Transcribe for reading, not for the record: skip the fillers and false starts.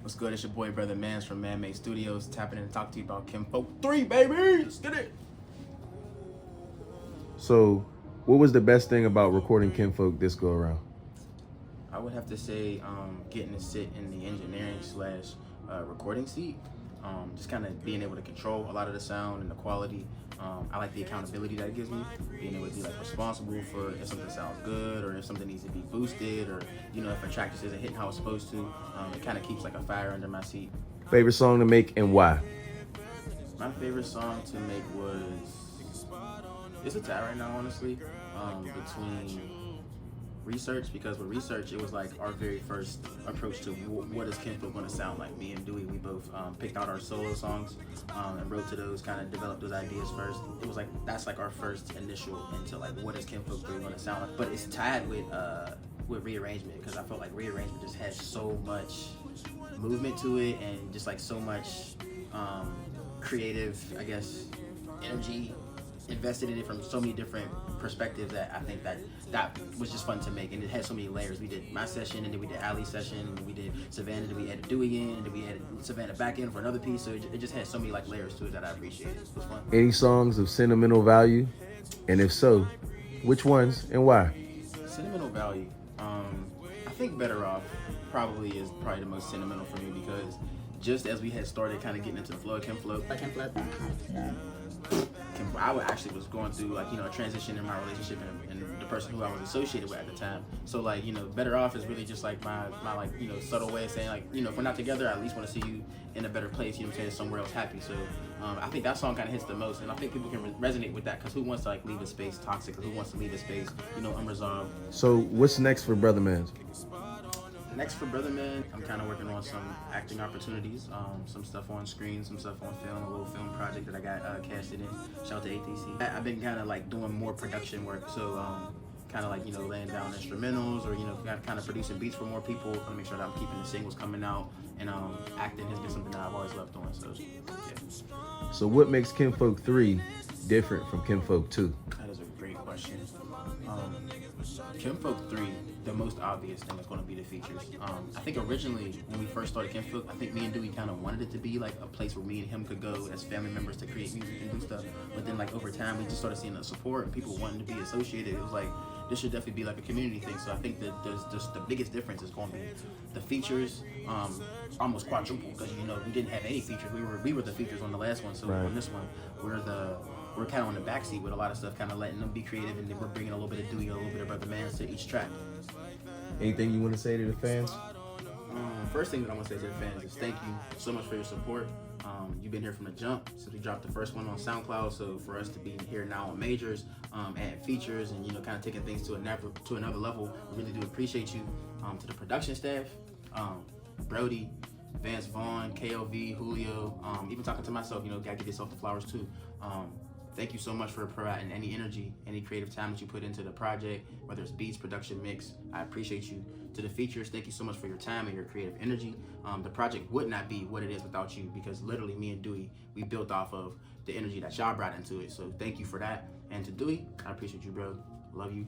What's good? It's your boy BrothaMans from Man-Made Studios, tapping in to talk to you about Kinfolk 3, baby! Let's get it! So, what was the best thing about recording Kinfolk this go around? I would have to say getting to sit in the engineering slash recording seat. Just kind of being able to control a lot of the sound and the quality. I like the accountability that it gives me, being able to be like responsible for if something sounds good or if something needs to be boosted, or if a track just isn't hitting how it's supposed to. It kind of keeps like a fire under my seat. Favorite song to make and why? My favorite song to make was, it's a tie right now, honestly, between Research, because with Research it was like our very first approach to what is Kinfolk going to sound like. Me and Dewey, we both picked out our solo songs and wrote to those, kind of developed those ideas first. It was like that's like our first initial into like what is Kinfolk 3 going to sound like. But it's tied with Rearrangement, because I felt like Rearrangement just had so much movement to it and just like so much creative, I guess, energy invested in it from so many different perspectives that I think that was just fun to make, and it had so many layers. We did my session, and then we did Ali's session, and then we did Savannah, and then we added Dewey in, and then we added Savannah back in for another piece. So it just had so many like layers to it that I appreciated. It was fun. Any songs of sentimental value? And if so, which ones and why? Sentimental value. I think Better Off probably the most sentimental for me, because just as we had started kind of getting into the flow of Kinfolk, I actually was going through like a transition in my relationship and the person who I was associated with at the time. So like Better Off is really just like my like subtle way of saying like if we're not together, I at least want to see you in a better place. I'm saying, somewhere else happy. So I think that song kind of hits the most, and I think people can resonate with that, because who wants to like leave a space toxic, or who wants to leave a space unresolved. So what's next for BrothaMans? Next for BrothaMans, I'm kind of working on some acting opportunities, some stuff on screen, some stuff on film, a little film project that I got casted in. Shout out to ATC. I've been kind of like doing more production work, so kind of like laying down instrumentals, or kind of producing beats for more people. I want to make sure that I'm keeping the singles coming out, and acting has been something that I've always loved doing. So yeah. So what makes Kinfolk 3 different from Kinfolk 2? That is a great question. Kinfolk 3, the most obvious thing is going to be the features. I think originally when we first started Kinfolk, I think me and Dewey kind of wanted it to be like a place where me and him could go as family members to create music and do stuff. But then like over time, we just started seeing the support and people wanting to be associated. It was like, this should definitely be like a community thing. So I think that there's just the biggest difference is going to be the features, almost quadruple, because we didn't have any features. We were the features on the last one. So right. On this one, we're kind of on the backseat with a lot of stuff, kind of letting them be creative, and then we're bringing a little bit of Dewey, a little bit of BrothaMans to each track. Anything you want to say to the fans? First thing that I want to say to the fans is thank you so much for your support. You've been here from the jump since we dropped the first one on SoundCloud. So for us to be here now on majors, adding features, and kind of taking things to another level, we really do appreciate you. To the production staff, Brody, Vance Vaughn, KLV, Julio, even talking to myself, gotta give yourself the flowers too. Thank you so much for providing any energy, any creative time that you put into the project, whether it's beats, production, mix. I appreciate you. To the features, thank you so much for your time and your creative energy. The project would not be what it is without you, because literally me and Dewey, we built off of the energy that y'all brought into it. So thank you for that. And to Dewey, I appreciate you, bro. Love you.